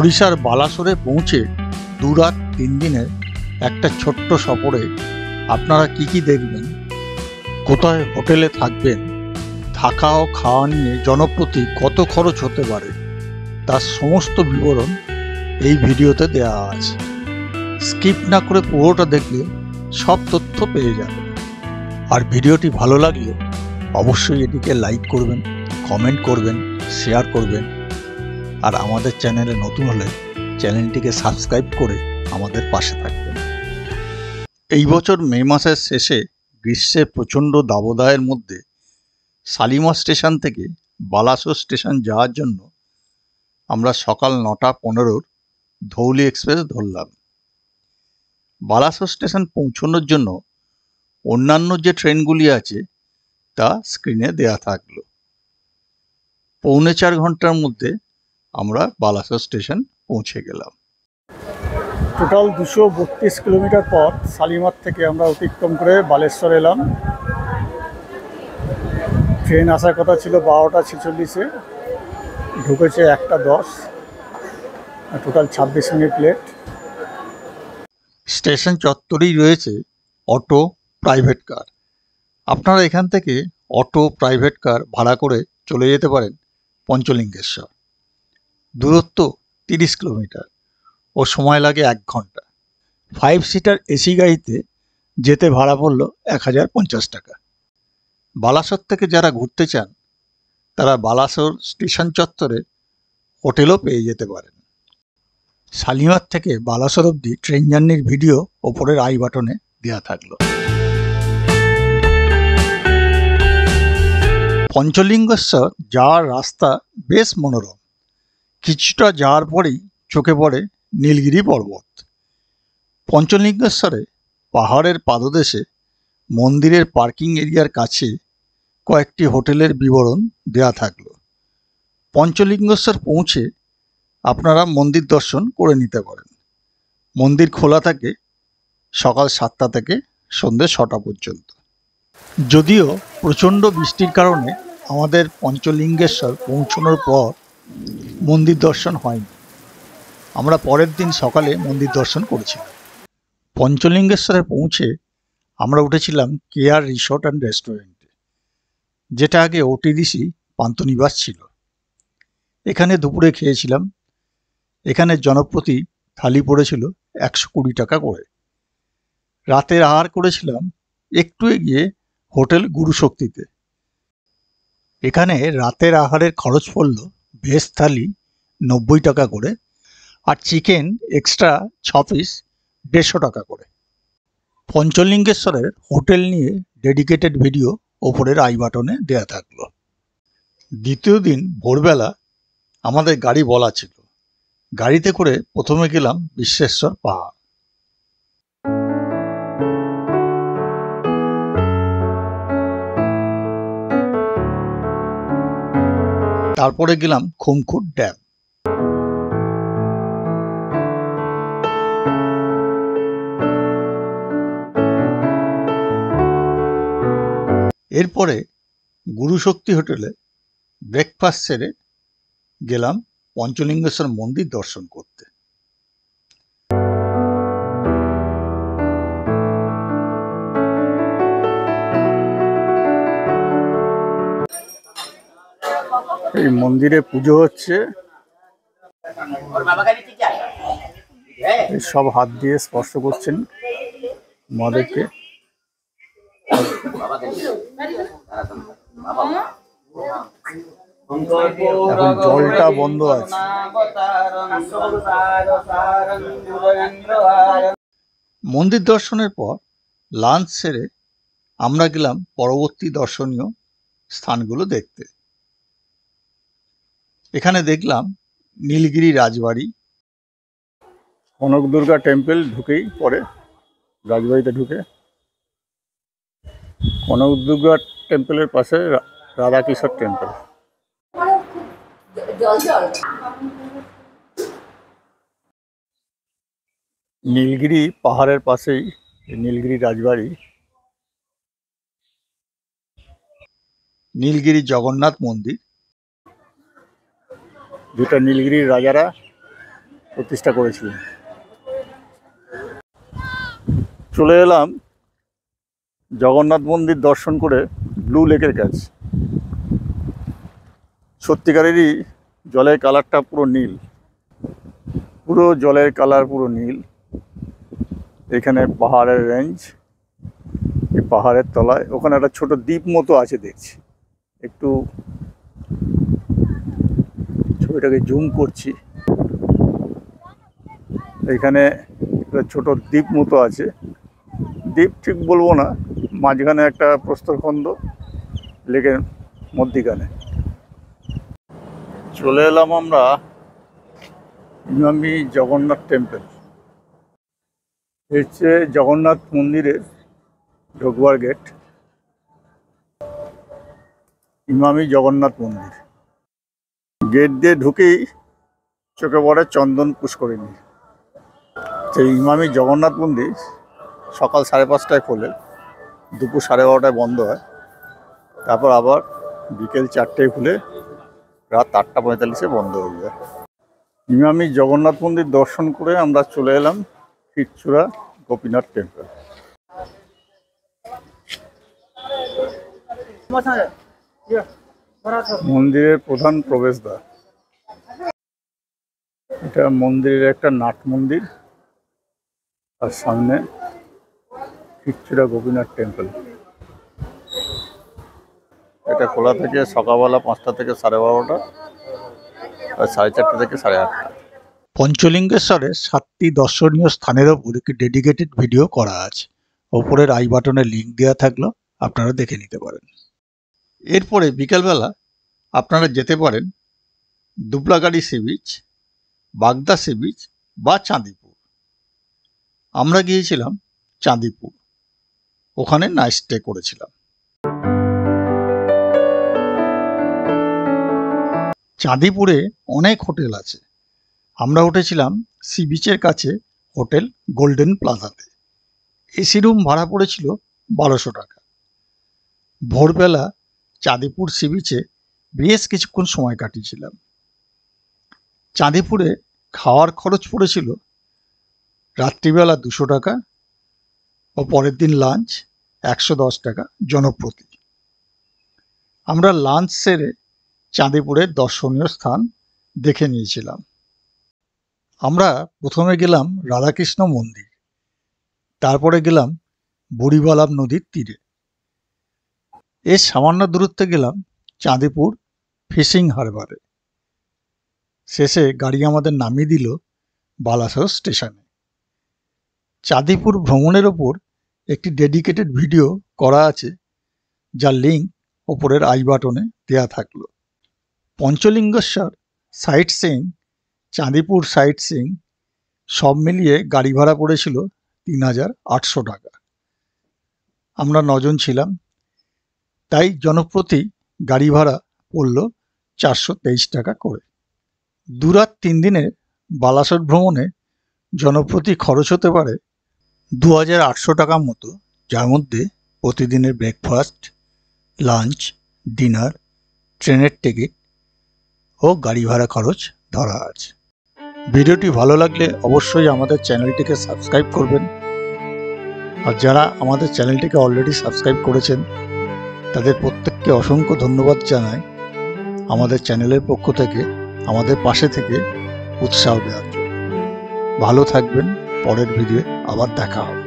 ওড়িশার বালাসোরে পৌঁছে 2 রাত 3 দিনের একটা ছোট্ট সফরে আপনারা কি দেখবেন, কোথায় হোটেলে থাকবেন, থাকা ও খাওয়া নিয়ে জনপ্রতি কত খরচ হতে পারে তার সমস্ত বিবরণ এই ভিডিওতে দেওয়া আছে। স্কিপ না করে পুরোটা দেখলে সব তথ্য পেয়ে যাবেন। আর ভিডিওটি ভালো লাগলে অবশ্যই এটিকে লাইক করবেন, কমেন্ট করবেন, শেয়ার করবেন। আর আমাদের চ্যানেলে নতুন হলে চ্যানেলটিকে সাবস্ক্রাইব করে আমাদের পাশে থাকবেন। এই বছর মে মাসের শেষে গ্রীষ্মের প্রচণ্ড দাবদাহের মধ্যে শালিমার স্টেশন থেকে বালাসোর স্টেশন যাওয়ার জন্য আমরা সকাল 9:15 ধৌলি এক্সপ্রেস ধরলাম। বালাসোর স্টেশন পৌঁছানোর জন্য অন্যান্য যে ট্রেনগুলি আছে তা স্ক্রিনে দেয়া থাকলো। 3.25 ঘন্টার মধ্যে আমরা বালাসোর স্টেশন পৌঁছে গেলাম। টোটাল 232 কিলোমিটার পথ শালিমার থেকে আমরা অতিক্রম করে বালেশ্বর এলাম। ট্রেন আসার কথা ছিল 12:46-এ, ঢুকেছে 1:10, টোটাল 26 মিনিট লেট। স্টেশন চত্বরেই রয়েছে অটো, প্রাইভেট কার। আপনারা এখান থেকে অটো, প্রাইভেট কার ভাড়া করে চলে যেতে পারেন পঞ্চলিঙ্গেশ্বর। দূরত্ব 30 কিলোমিটার ও সময় লাগে 1 ঘন্টা। 5 সিটার এসি গাড়িতে যেতে ভাড়া পড়ল 1050 টাকা। বালাসোর থেকে যারা ঘুরতে চান তারা বালাসোর স্টেশন চত্বরে হোটেলও পেয়ে যেতে পারেন। শালিমার থেকে বালাসোর অবধি ট্রেন জার্নির ভিডিও ওপরের আই বাটনে দেওয়া থাকলো। পঞ্চলিঙ্গেশ্বর যাওয়ার রাস্তা বেশ মনোরম। কিছুটা যাওয়ার পরেই চোখে পড়ে নীলগিরি পর্বত। পঞ্চলিঙ্গেশ্বরে পাহাড়ের পাদদেশে মন্দিরের পার্কিং এরিয়ার কাছে কয়েকটি হোটেলের বিবরণ দেয়া থাকলো। পঞ্চলিঙ্গেশ্বর পৌঁছে আপনারা মন্দির দর্শন করে নিতে পারেন। মন্দির খোলা থাকে সকাল 7টা থেকে সন্ধ্যে 6টা পর্যন্ত। যদিও প্রচণ্ড বৃষ্টির কারণে আমাদের পঞ্চলিঙ্গেশ্বর পৌঁছানোর পর মন্দির দর্শন হয়নি। আমরা পরের দিন সকালে মন্দির দর্শন করেছিলাম। পঞ্চলিঙ্গেশ্বরে পৌঁছে আমরা উঠেছিলাম কেআর রিসোর্ট অ্যান্ড রেস্টুরেন্টে, যেটা আগে ওটিডিসি পান্থনিবাস ছিল। এখানে দুপুরে খেয়েছিলাম। এখানে জনপ্রতি থালি পড়েছিল 120 টাকা করে। রাতের আহার করেছিলাম একটু এগিয়ে হোটেল গুরুশক্তিতে। এখানে রাতের আহারের খরচ পড়ল ভেজ থালি 90 টাকা করে, আর চিকেন এক্সট্রা 6 পিস 150 টাকা করে। পঞ্চলিঙ্গেশ্বরের হোটেল নিয়ে ডেডিকেটেড ভিডিও ওপরের আই বাটনে দেয়া থাকলো। দ্বিতীয় দিন ভোরবেলা আমাদের গাড়ি বলা ছিল। গাড়িতে করে প্রথমে গেলাম বিশ্বেশ্বর পাহাড়। তারপরে গেলাম খুমখুট ড্যাম। এরপরে গুরুশক্তি হোটেলে ব্রেকফাস্ট সেরে গেলাম পঞ্চলিঙ্গেশ্বর মন্দির দর্শন করতে। এই মন্দিরে পুজো হচ্ছে, সব হাত দিয়ে স্পর্শ করছেন মহাদেবকে। এখন জলটা বন্ধ আছে। মন্দির দর্শনের পর লাঞ্চ সেরে আমরা গেলাম পরবর্তী দর্শনীয় স্থানগুলো দেখতে। এখানে দেখলাম নীলগিরি রাজবাড়ি। কনক দুর্গা টেম্পল ঢুকেই পরে রাজবাড়িতে ঢুকে কনক দুর্গা টেম্পলের পাশে রাধাকিশোর টেম্পল। নীলগিরি পাহাড়ের পাশেই নীলগিরি রাজবাড়ি। নীলগিরি জগন্নাথ মন্দির, যেটা নীলগিরির রাজারা প্রতিষ্ঠা করেছিলেন। চলে এলাম জগন্নাথ মন্দির দর্শন করে ব্লু লেকের কাছে। সত্যিকারেরই জলের কালারটা পুরো নীল, পুরো জলের কালার পুরো নীল। এখানে পাহাড়ের রেঞ্জ, এই পাহাড়ের তলায় ওখানে একটা ছোট দ্বীপ মতো আছে দেখছি। একটু ছবিটাকে জুম করছি, এখানে একটা ছোট দ্বীপ মতো আছে। দ্বীপ ঠিক বলবো না, মাঝখানে একটা প্রস্তরখণ্ড লেকের মধ্যিখানে। চলে এলাম আমরা ইমামি জগন্নাথ টেম্পল। হচ্ছে জগন্নাথ মন্দিরের ঢোকবার গেট, ইমামি জগন্নাথ মন্দির। গেট দিয়ে ঢুকেই চোখে পড়ে চন্দন পুষ্করিণী। সেই ইমামি জগন্নাথ মন্দির সকাল 5:30টায় খোলে, দুপুর 12:30টায় বন্ধ হয়, তারপর আবার বিকেল 4টায় খুলে রাত 8:45-এ বন্ধ হয়ে যায়। ইমামি জগন্নাথ মন্দির দর্শন করে আমরা চলে এলাম ক্ষীরচোরা গোপীনাথ টেম্পল। মন্দিরের প্রধান প্রবেশদ্বার। এটা মন্দিরের একটা নাট মন্দির, আর সামনে ক্ষীরচোরা গোপীনাথ টেম্পল। এটা খোলা থেকে সকালবেলা 5টা থেকে 12:30, আর 4:30 থেকে 8:30। পঞ্চলিঙ্গেশ্বরের 7টি দর্শনীয় স্থানের ওপর একটি ডেডিকেটেড ভিডিও করা আছে, ওপরের আই বাটনে লিঙ্ক দেওয়া থাকলো, আপনারা দেখে নিতে পারেন। এরপরে বিকালবেলা আপনারা যেতে পারেন দুবলাগাড়ি সি বিচ, বাগদা সি বিচ বা চাঁদিপুর। আমরা গিয়েছিলাম চাঁদিপুর, ওখানে নাইট স্টে করেছিলাম। চাঁদিপুরে অনেক হোটেল আছে। আমরা উঠেছিলাম সি বিচের কাছে হোটেল গোল্ডেন প্লাজাতে। এসি রুম ভাড়া পড়েছিল 1200 টাকা। ভোরবেলা চাঁদিপুর সি বিচে বেশ কিছুক্ষণ সময় কাটিয়েছিলাম। চাঁদিপুরে খাওয়ার খরচ পড়েছিল রাত্রিবেলা 200 টাকা ও পরের দিন লাঞ্চ 110 টাকা জনপ্রতি। আমরা লাঞ্চ সেরে চাঁদিপুরের দর্শনীয় স্থান দেখে নিয়েছিলাম। আমরা প্রথমে গেলাম রাধাকৃষ্ণ মন্দির, তারপরে গেলাম বুড়িবালাম নদীর তীরে। এর সামান্য দূরত্বে গেলাম চাঁদিপুর ফিশিং হারবারে। শেষে গাড়ি আমাদের নামিয়ে দিল বালাসোর স্টেশনে। চাঁদিপুর ভ্রমণের ওপর একটি ডেডিকেটেড ভিডিও করা আছে, যার লিঙ্ক ওপরের আই বাটনে দেওয়া থাকলো। Panchalingeshwar site seeing, Chandipur site seeing সব মিলিয়ে গাড়ি ভাড়া পড়েছিল 3800 টাকা। আমরা 9 জন ছিলাম, তাই জনপ্রতি গাড়ি ভাড়া পড়ল 423 টাকা করে। 2 রাত 3 দিনের বালাসোর ভ্রমণে জনপ্রতি খরচ হতে পারে 2800 টাকার মতো, যার মধ্যে প্রতিদিনের ব্রেকফাস্ট, লাঞ্চ, ডিনার, ট্রেনের টিকিট ও গাড়ি ভাড়া খরচ ধরা আছে। ভিডিওটি ভালো লাগলে অবশ্যই আমাদের চ্যানেলটিকে সাবস্ক্রাইব করবেন, আর যারা আমাদের চ্যানেলটিকে অলরেডি সাবস্ক্রাইব করেছেন তাদের প্রত্যেককে অসংখ্য ধন্যবাদ জানাই আমাদের চ্যানেলের পক্ষ থেকে আমাদের পাশে থেকে উৎসাহ দেওয়ার জন্য। ভালো থাকবেন, পরের ভিডিও আবার দেখা হবে।